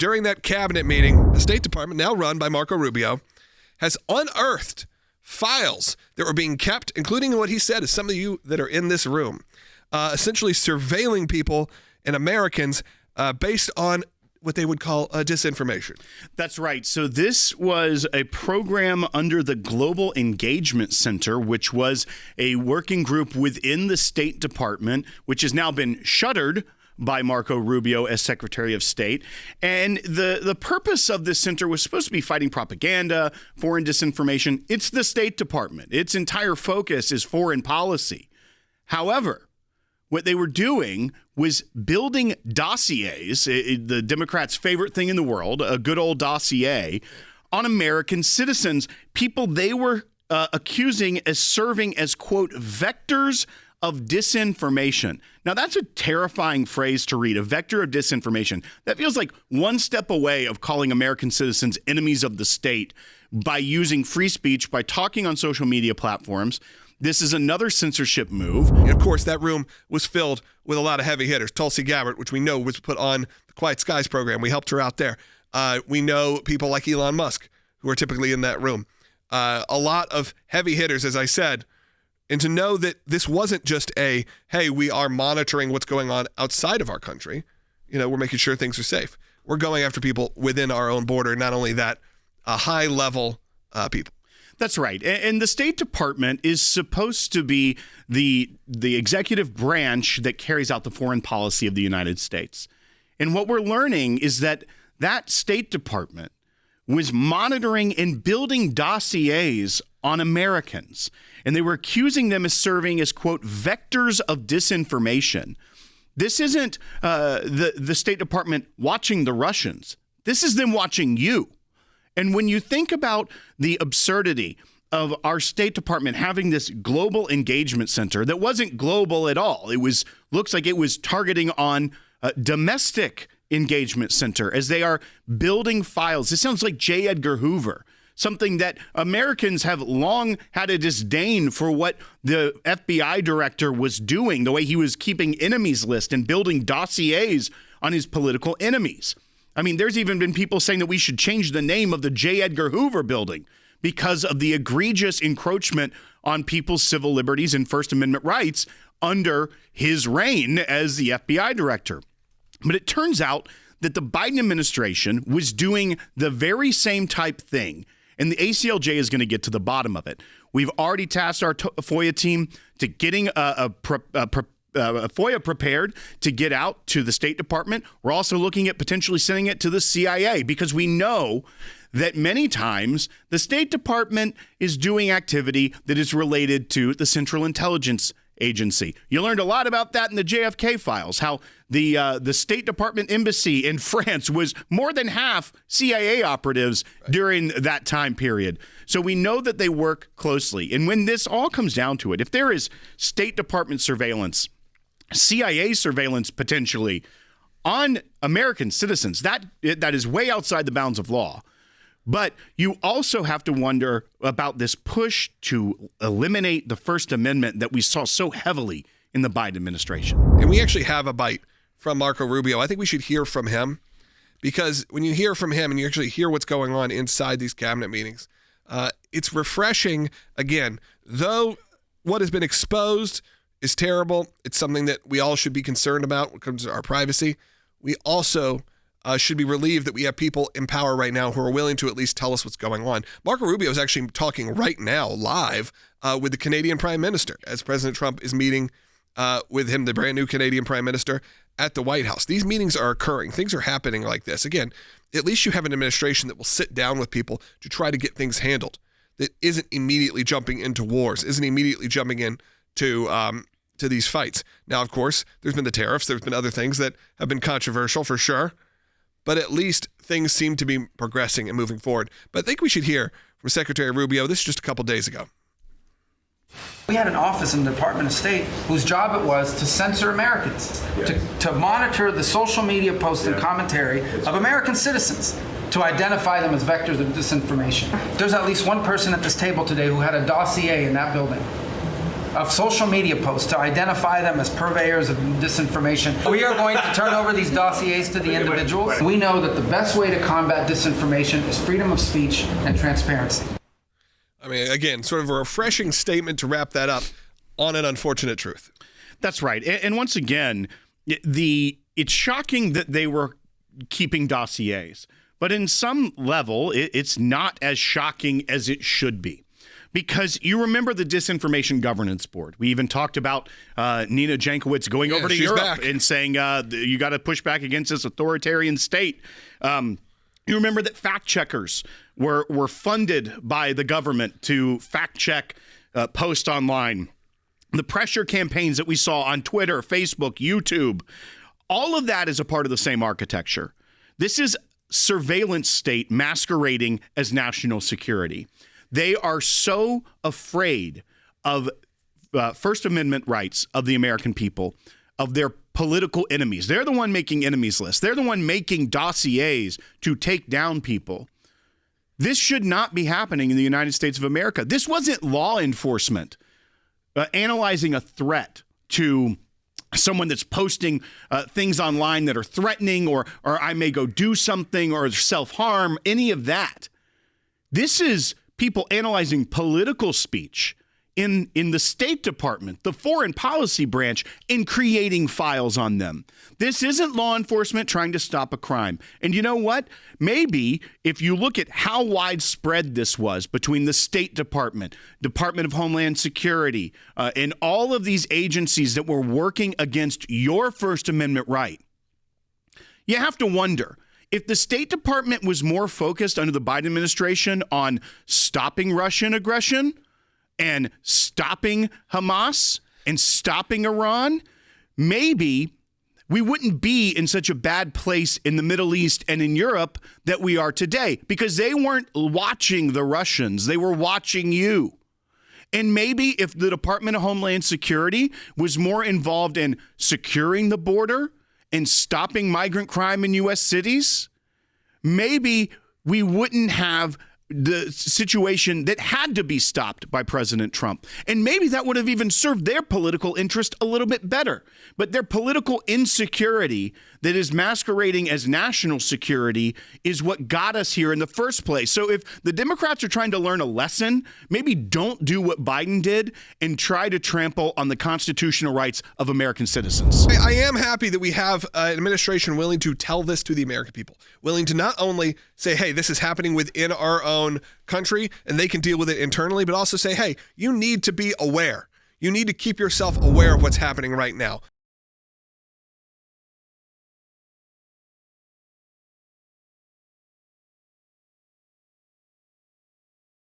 during that cabinet meeting, the State Department, now run by Marco Rubio, has unearthed files that were being kept, including what he said is some of you that are in this room, essentially surveilling people and Americans based on what they would call disinformation. That's right. So this was a program under the Global Engagement Center, which was a working group within the State Department, which has now been shuttered by Marco Rubio as Secretary of State. And the purpose of this center was supposed to be fighting propaganda, foreign disinformation. It's the State Department. Its entire focus is foreign policy. However, what they were doing was building dossiers, the Democrats' favorite thing in the world, a good old dossier, on American citizens, people they were accusing as serving as, quote, vectors of disinformation. Now, that's a terrifying phrase to read, a vector of disinformation. That feels like one step away of calling American citizens enemies of the state by using free speech, by talking on social media platforms. This is another censorship move. And of course, that room was filled with a lot of heavy hitters. Tulsi Gabbard, which we know was put on the Quiet Skies program. We helped her out there. We know people like Elon Musk, who are typically in that room. A lot of heavy hitters, as I said. And to know that this wasn't just a, hey, we are monitoring what's going on outside of our country. You know, we're making sure things are safe. We're going after people within our own border. Not only that, high-level people. That's right. And the State Department is supposed to be the executive branch that carries out the foreign policy of the United States. And what we're learning is that State Department was monitoring and building dossiers on Americans. And they were accusing them of serving as, quote, vectors of disinformation. This isn't the State Department watching the Russians. This is them watching you. And when you think about the absurdity of our State Department having this global engagement center that wasn't global at all, looks like it was targeting on domestic engagement center as they are building files. This sounds like J. Edgar Hoover, something that Americans have long had a disdain for what the FBI director was doing, the way he was keeping enemies list and building dossiers on his political enemies. I mean, there's even been people saying that we should change the name of the J. Edgar Hoover building because of the egregious encroachment on people's civil liberties and First Amendment rights under his reign as the FBI director. But it turns out that the Biden administration was doing the very same type thing, and the ACLJ is going to get to the bottom of it. We've already tasked our FOIA team to getting a FOIA prepared to get out to the State Department. We're also looking at potentially sending it to the CIA because we know that many times the State Department is doing activity that is related to the Central Intelligence Agency. You learned a lot about that in the JFK files, how the State Department embassy in France was more than half CIA operatives during that time period. So we know that they work closely. And when this all comes down to it, if there is State Department surveillance, CIA surveillance potentially on American citizens, that is way outside the bounds of law. But you also have to wonder about this push to eliminate the First Amendment that we saw so heavily in the Biden administration. And we actually have a bite from Marco Rubio. I think we should hear from him, because when you hear from him and you actually hear what's going on inside these cabinet meetings, it's refreshing. Again, though what has been exposed is terrible, it's something that we all should be concerned about when it comes to our privacy. We also should be relieved that we have people in power right now who are willing to at least tell us what's going on. Marco Rubio is actually talking right now live with the Canadian Prime Minister as President Trump is meeting with him, the brand new Canadian Prime Minister, at the White House. These meetings are occurring. Things are happening like this. Again, at least you have an administration that will sit down with people to try to get things handled, that isn't immediately jumping into wars, isn't immediately jumping in to these fights. Now, of course, there's been the tariffs. There's been other things that have been controversial for sure. But at least things seem to be progressing and moving forward. But I think we should hear from Secretary Rubio. This is just a couple days ago. We had an office in the Department of State whose job it was to censor Americans, to monitor the social media posts and commentary of American citizens, to identify them as vectors of disinformation. There's at least one person at this table today who had a dossier in that building. of social media posts to identify them as purveyors of disinformation. We are going to turn over these dossiers to the individuals. We know that the best way to combat disinformation is freedom of speech and transparency. I mean, again, sort of a refreshing statement to wrap that up on an unfortunate truth. That's right. And once again, it's shocking that they were keeping dossiers. But in some level, it's not as shocking as it should be. Because you remember the Disinformation Governance Board. We even talked about Nina Jankowicz going over to Europe back and saying, you got to push back against this authoritarian state. You remember that fact checkers were funded by the government to fact check posts online. The pressure campaigns that we saw on Twitter, Facebook, YouTube, all of that is a part of the same architecture. This is surveillance state masquerading as national security. They are so afraid of First Amendment rights of the American people, of their political enemies. They're the one making enemies lists. They're the one making dossiers to take down people. This should not be happening in the United States of America. This wasn't law enforcement analyzing a threat to someone that's posting things online that are threatening or I may go do something or self-harm, any of that. This is people analyzing political speech in the State Department, the foreign policy branch, and creating files on them. This isn't law enforcement trying to stop a crime. And you know what? Maybe if you look at how widespread this was between the State Department, Department of Homeland Security, and all of these agencies that were working against your First Amendment right, you have to wonder, if the State Department was more focused under the Biden administration on stopping Russian aggression and stopping Hamas and stopping Iran, maybe we wouldn't be in such a bad place in the Middle East and in Europe that we are today, because they weren't watching the Russians. They were watching you. And maybe if the Department of Homeland Security was more involved in securing the border and stopping migrant crime in U.S. cities, maybe we wouldn't have the situation that had to be stopped by President Trump. And maybe that would have even served their political interest a little bit better. But their political insecurity that is masquerading as national security is what got us here in the first place. So if the Democrats are trying to learn a lesson, maybe don't do what Biden did and try to trample on the constitutional rights of American citizens. I am happy that we have an administration willing to tell this to the American people, willing to not only say, hey, this is happening within our own country and they can deal with it internally, but also say, hey, you need to be aware. You need to keep yourself aware of what's happening right now.